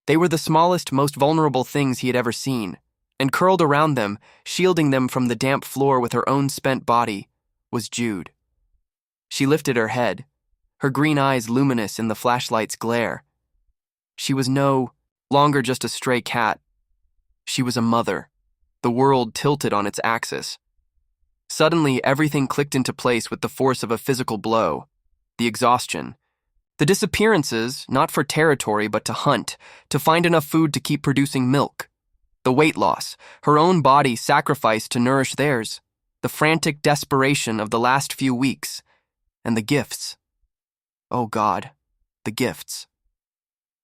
They were the smallest, most vulnerable things he had ever seen, and curled around them, shielding them from the damp floor with her own spent body, was Jude. She lifted her head, her green eyes luminous in the flashlight's glare. She was no longer just a stray cat. She was a mother, the world tilted on its axis. Suddenly, everything clicked into place with the force of a physical blow. The exhaustion. The disappearances, not for territory but to hunt, to find enough food to keep producing milk. The weight loss, her own body sacrificed to nourish theirs. the frantic desperation of the last few weeks, and the gifts. Oh God, the gifts.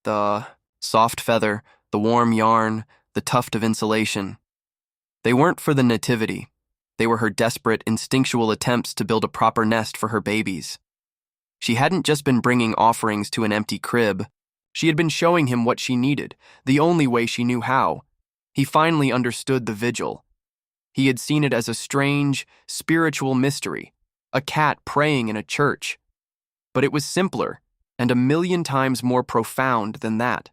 The soft feather, the warm yarn, the tuft of insulation. They weren't for the nativity. They were her desperate, instinctual attempts to build a proper nest for her babies. She hadn't just been bringing offerings to an empty crib. She had been showing him what she needed, the only way she knew how. He finally understood the vigil. He had seen it as a strange, spiritual mystery, a cat praying in a church. But it was simpler and 1,000,000 times more profound than that.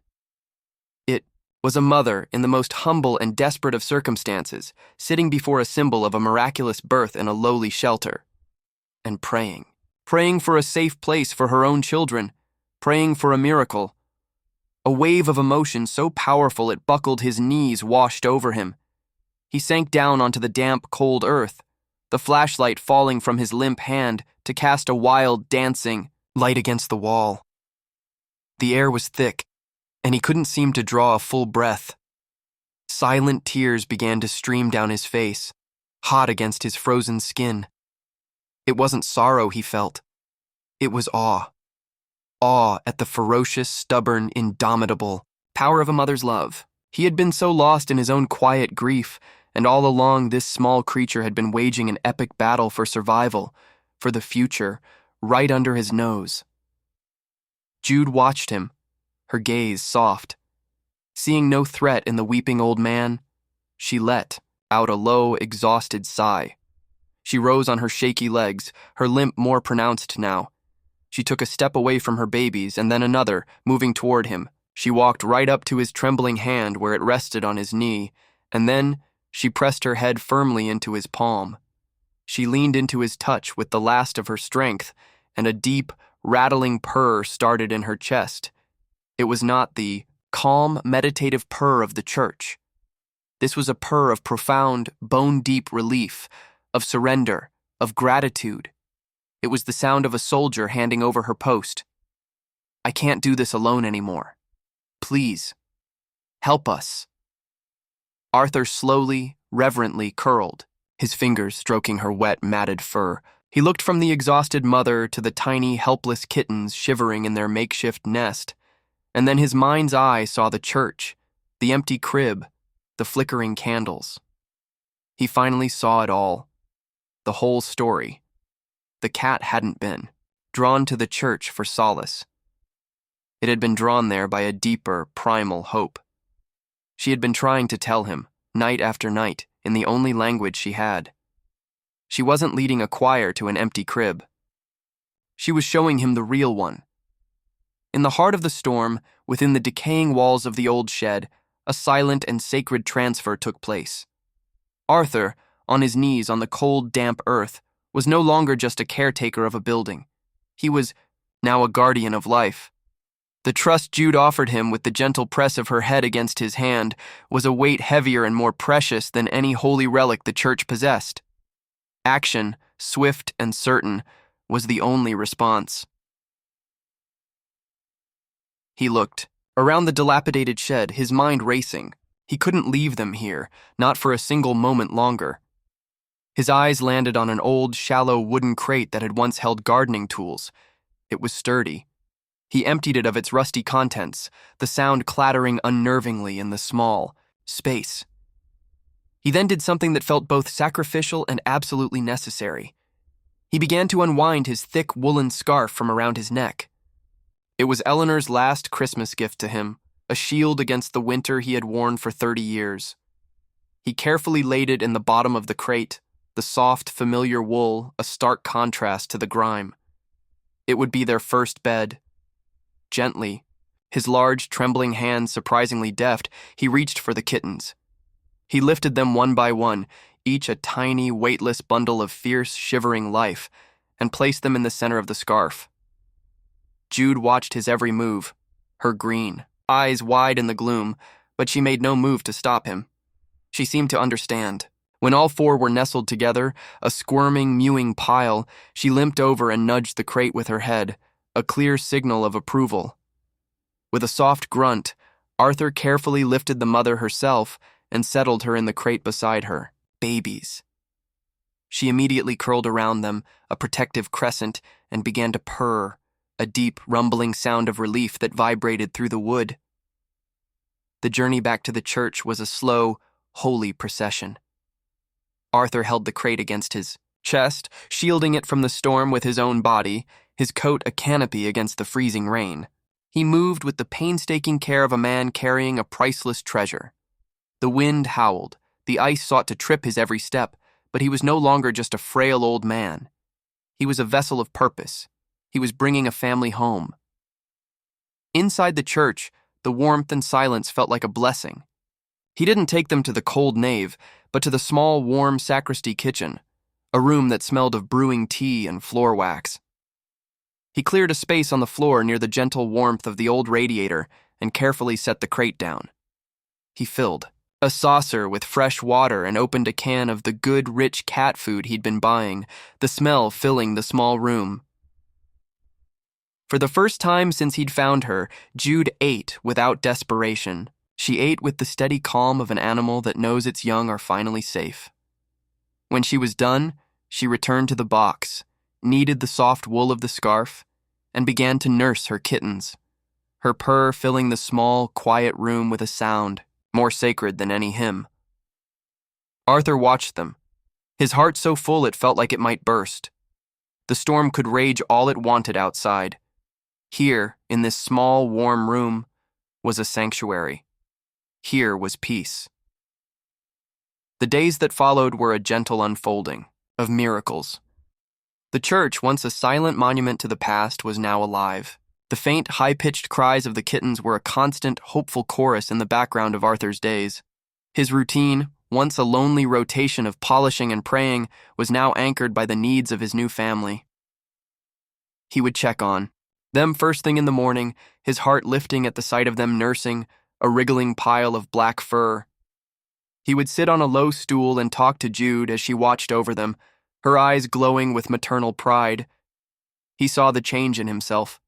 It was a mother in the most humble and desperate of circumstances, sitting before a symbol of a miraculous birth in a lowly shelter, and praying for a safe place for her own children, praying for a miracle. A wave of emotion so powerful it buckled his knees washed over him. He sank down onto the damp, cold earth, the flashlight falling from his limp hand to cast a wild, dancing light against the wall. The air was thick, and he couldn't seem to draw a full breath. Silent tears began to stream down his face, hot against his frozen skin. It wasn't sorrow he felt. It was awe. Awe at the ferocious, stubborn, indomitable power of a mother's love. He had been so lost in his own quiet grief, and all along this small creature had been waging an epic battle for survival, for the future, right under his nose. Jude watched him, her gaze soft. Seeing no threat in the weeping old man, she let out a low, exhausted sigh. She rose on her shaky legs, her limp more pronounced now. She took a step away from her babies and then another, moving toward him. She walked right up to his trembling hand where it rested on his knee, and then she pressed her head firmly into his palm. She leaned into his touch with the last of her strength, and a deep, rattling purr started in her chest. It was not the calm, meditative purr of the church. This was a purr of profound, bone-deep relief, of surrender, of gratitude. It was the sound of a soldier handing over her post. "I can't do this alone anymore. Please, help us." Arthur slowly, reverently curled, his fingers stroking her wet, matted fur. He looked from the exhausted mother to the tiny, helpless kittens shivering in their makeshift nest, and then his mind's eye saw the church, the empty crib, the flickering candles. He finally saw it all, the whole story. The cat hadn't been drawn to the church for solace. It had been drawn there by a deeper, primal hope. She had been trying to tell him, night after night, in the only language she had. She wasn't leading a choir to an empty crib. She was showing him the real one. In the heart of the storm, within the decaying walls of the old shed, a silent and sacred transfer took place. Arthur, on his knees on the cold, damp earth, was no longer just a caretaker of a building. He was now a guardian of life. The trust Jude offered him with the gentle press of her head against his hand was a weight heavier and more precious than any holy relic the church possessed. Action, swift and certain, was the only response. He looked around the dilapidated shed, his mind racing. He couldn't leave them here, not for a single moment longer. His eyes landed on an old, shallow wooden crate that had once held gardening tools. It was sturdy. He emptied it of its rusty contents, the sound clattering unnervingly in the small space. He then did something that felt both sacrificial and absolutely necessary. He began to unwind his thick woolen scarf from around his neck. It was Eleanor's last Christmas gift to him, a shield against the winter he had worn for 30 years. He carefully laid it in the bottom of the crate, the soft, familiar wool a stark contrast to the grime. It would be their first bed. Gently, his large, trembling hands surprisingly deft, he reached for the kittens. He lifted them one by one, each a tiny, weightless bundle of fierce, shivering life, and placed them in the center of the scarf. Jude watched his every move, her green, eyes wide in the gloom, but she made no move to stop him. She seemed to understand. When all four were nestled together, a squirming, mewing pile, she limped over and nudged the crate with her head, a clear signal of approval. With a soft grunt, Arthur carefully lifted the mother herself and settled her in the crate beside her. Babies. She immediately curled around them, a protective crescent, and began to purr, a deep, rumbling sound of relief that vibrated through the wood. The journey back to the church was a slow, holy procession. Arthur held the crate against his chest, shielding it from the storm with his own body, his coat a canopy against the freezing rain. He moved with the painstaking care of a man carrying a priceless treasure. The wind howled, the ice sought to trip his every step, but he was no longer just a frail old man. He was a vessel of purpose. He was bringing a family home. Inside the church, the warmth and silence felt like a blessing. He didn't take them to the cold nave, but to the small, warm sacristy kitchen, a room that smelled of brewing tea and floor wax. He cleared a space on the floor near the gentle warmth of the old radiator and carefully set the crate down. He filled a saucer with fresh water and opened a can of the good, rich cat food he'd been buying, the smell filling the small room. For the first time since he'd found her, Jude ate without desperation. She ate with the steady calm of an animal that knows its young are finally safe. When she was done, she returned to the box, kneaded the soft wool of the scarf, and began to nurse her kittens, her purr filling the small, quiet room with a sound more sacred than any hymn. Arthur watched them, his heart so full it felt like it might burst. The storm could rage all it wanted outside. Here, in this small, warm room, was a sanctuary. Here was peace. The days that followed were a gentle unfolding of miracles. The church, once a silent monument to the past, was now alive. The faint, high-pitched cries of the kittens were a constant, hopeful chorus in the background of Arthur's days. His routine, once a lonely rotation of polishing and praying, was now anchored by the needs of his new family. He would check on them first thing in the morning, his heart lifting at the sight of them nursing a wriggling pile of black fur. He would sit on a low stool and talk to Jude as she watched over them, her eyes glowing with maternal pride. He saw the change in himself.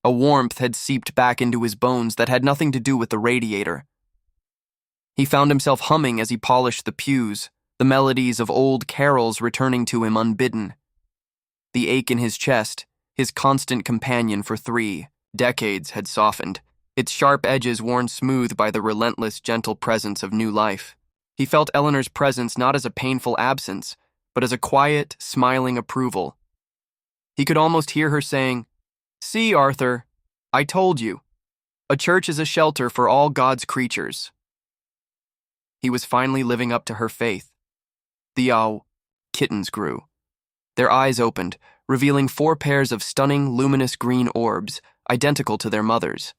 A warmth had seeped back into his bones that had nothing to do with the radiator. He found himself humming as he polished the pews, the melodies of old carols returning to him unbidden. The ache in his chest, his constant companion for 3 decades, had softened, its sharp edges worn smooth by the relentless, gentle presence of new life. He felt Eleanor's presence not as a painful absence, but as a quiet, smiling approval. He could almost hear her saying, "See, Arthur, I told you. A church is a shelter for all God's creatures." He was finally living up to her faith. The kittens grew. Their eyes opened, revealing 4 pairs of stunning, luminous green orbs, identical to their mothers.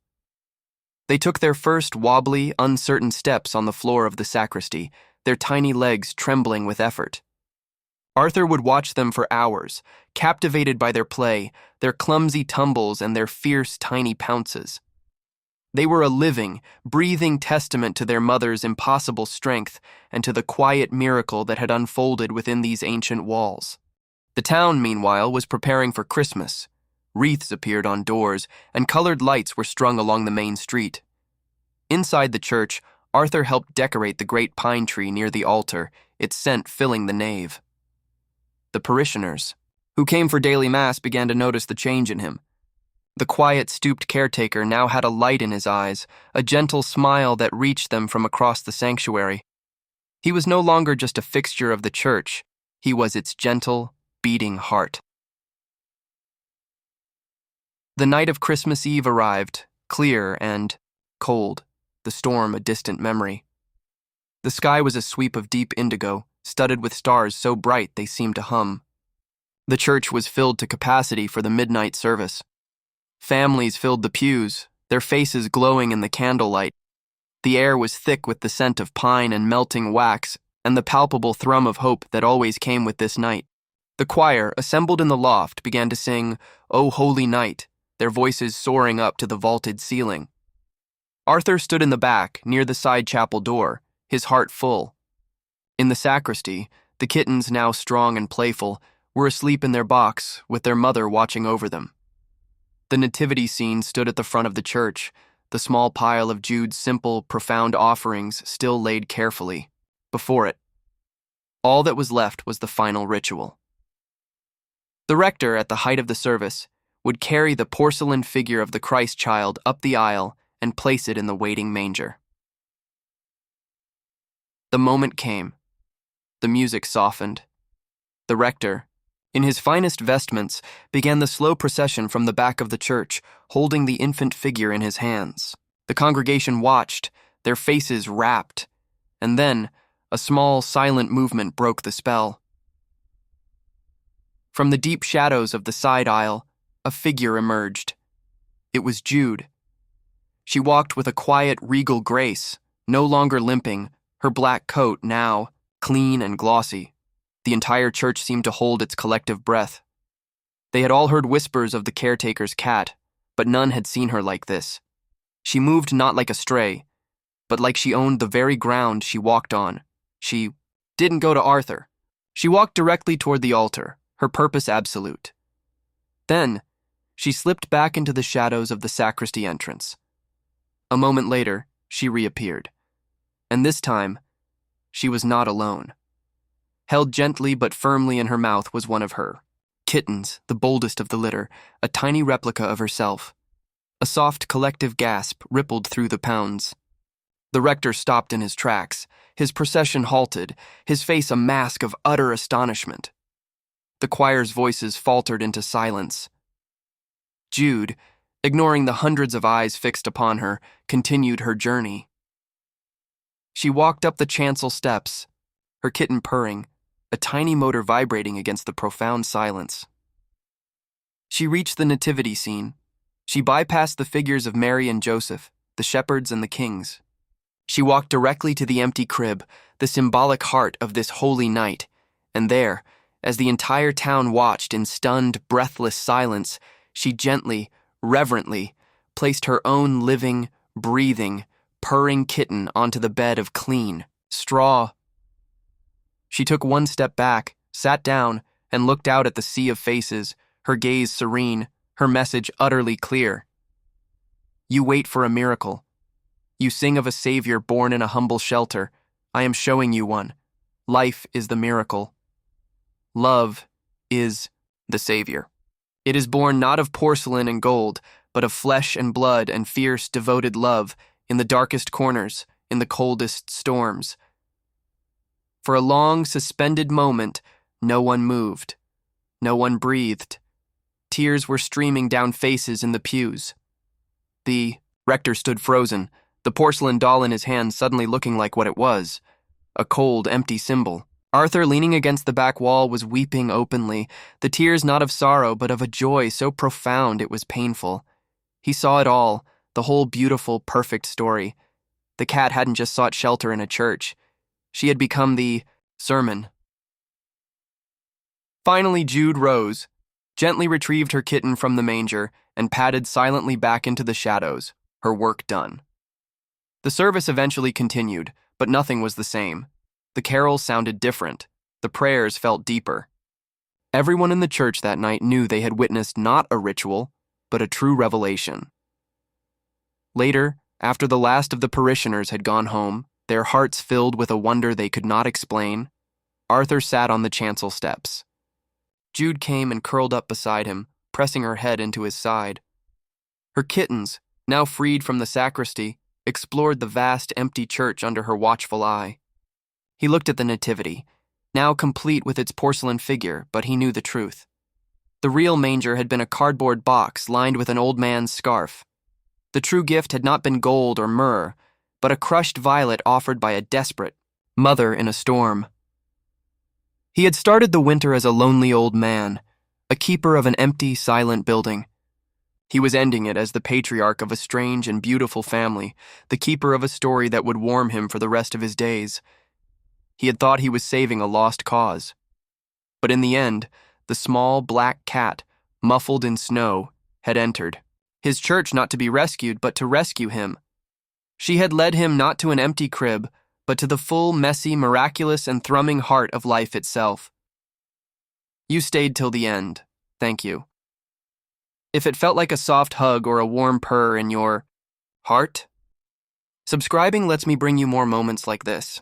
They took their first wobbly, uncertain steps on the floor of the sacristy, their tiny legs trembling with effort. Arthur would watch them for hours, captivated by their play, their clumsy tumbles, and their fierce, tiny pounces. They were a living, breathing testament to their mother's impossible strength and to the quiet miracle that had unfolded within these ancient walls. The town, meanwhile, was preparing for Christmas. Wreaths appeared on doors, and colored lights were strung along the main street. Inside the church, Arthur helped decorate the great pine tree near the altar, its scent filling the nave. The parishioners, who came for daily mass, began to notice the change in him. The quiet, stooped caretaker now had a light in his eyes, a gentle smile that reached them from across the sanctuary. He was no longer just a fixture of the church, he was its gentle, beating heart. The night of Christmas Eve arrived, clear and cold, the storm a distant memory. The sky was a sweep of deep indigo, studded with stars so bright they seemed to hum. The church was filled to capacity for the midnight service. Families filled the pews, their faces glowing in the candlelight. The air was thick with the scent of pine and melting wax, and the palpable thrum of hope that always came with this night. The choir, assembled in the loft, began to sing, "O Holy Night," their voices soaring up to the vaulted ceiling. Arthur stood in the back, near the side chapel door, his heart full. In the sacristy, the kittens, now strong and playful, were asleep in their box, with their mother watching over them. The nativity scene stood at the front of the church, the small pile of Jude's simple, profound offerings still laid carefully before it. All that was left was the final ritual. The rector, at the height of the service, would carry the porcelain figure of the Christ child up the aisle and place it in the waiting manger. The moment came. The music softened. The rector, in his finest vestments, began the slow procession from the back of the church, holding the infant figure in his hands. The congregation watched, their faces rapt, and then a small, silent movement broke the spell. From the deep shadows of the side aisle, a figure emerged. It was Jude. She walked with a quiet, regal grace, no longer limping, her black coat now clean and glossy. The entire church seemed to hold its collective breath. They had all heard whispers of the caretaker's cat, but none had seen her like this. She moved not like a stray, but like she owned the very ground she walked on. She didn't go to Arthur. She walked directly toward the altar, her purpose absolute. Then, she slipped back into the shadows of the sacristy entrance. A moment later, she reappeared. And this time, she was not alone. Held gently but firmly in her mouth was one of her kittens, the boldest of the litter, a tiny replica of herself. A soft collective gasp rippled through the pounds. The rector stopped in his tracks, his procession halted, his face a mask of utter astonishment. The choir's voices faltered into silence. Jude, ignoring the hundreds of eyes fixed upon her, continued her journey. She walked up the chancel steps, her kitten purring, a tiny motor vibrating against the profound silence. She reached the nativity scene. She bypassed the figures of Mary and Joseph, the shepherds and the kings. She walked directly to the empty crib, the symbolic heart of this holy night, and there, as the entire town watched in stunned, breathless silence, she gently, reverently, placed her own living, breathing, purring kitten onto the bed of clean straw. She took one step back, sat down, and looked out at the sea of faces, her gaze serene, her message utterly clear. You wait for a miracle. You sing of a Savior born in a humble shelter. I am showing you one. Life is the miracle. Love is the Savior. It is born not of porcelain and gold, but of flesh and blood and fierce, devoted love in the darkest corners, in the coldest storms. For a long, suspended moment, no one moved. No one breathed. Tears were streaming down faces in the pews. The rector stood frozen, the porcelain doll in his hand suddenly looking like what it was, a cold, empty symbol. Arthur, leaning against the back wall, was weeping openly, the tears not of sorrow but of a joy so profound it was painful. He saw it all, the whole beautiful, perfect story. The cat hadn't just sought shelter in a church. She had become the sermon. Finally, Jude rose, gently retrieved her kitten from the manger, and padded silently back into the shadows, her work done. The service eventually continued, but nothing was the same. The carols sounded different. The prayers felt deeper. Everyone in the church that night knew they had witnessed not a ritual, but a true revelation. Later, after the last of the parishioners had gone home, their hearts filled with a wonder they could not explain, Arthur sat on the chancel steps. Jude came and curled up beside him, pressing her head into his side. Her kittens, now freed from the sacristy, explored the vast, empty church under her watchful eye. He looked at the nativity, now complete with its porcelain figure, but he knew the truth. The real manger had been a cardboard box lined with an old man's scarf. The true gift had not been gold or myrrh, but a crushed violet offered by a desperate mother in a storm. He had started the winter as a lonely old man, a keeper of an empty, silent building. He was ending it as the patriarch of a strange and beautiful family, the keeper of a story that would warm him for the rest of his days. He had thought he was saving a lost cause. But in the end, the small black cat, muffled in snow, had entered. His church not to be rescued, but to rescue him. She had led him not to an empty crib, but to the full, messy, miraculous, and thrumming heart of life itself. You stayed till the end. Thank you. If it felt like a soft hug or a warm purr in your heart, subscribing lets me bring you more moments like this.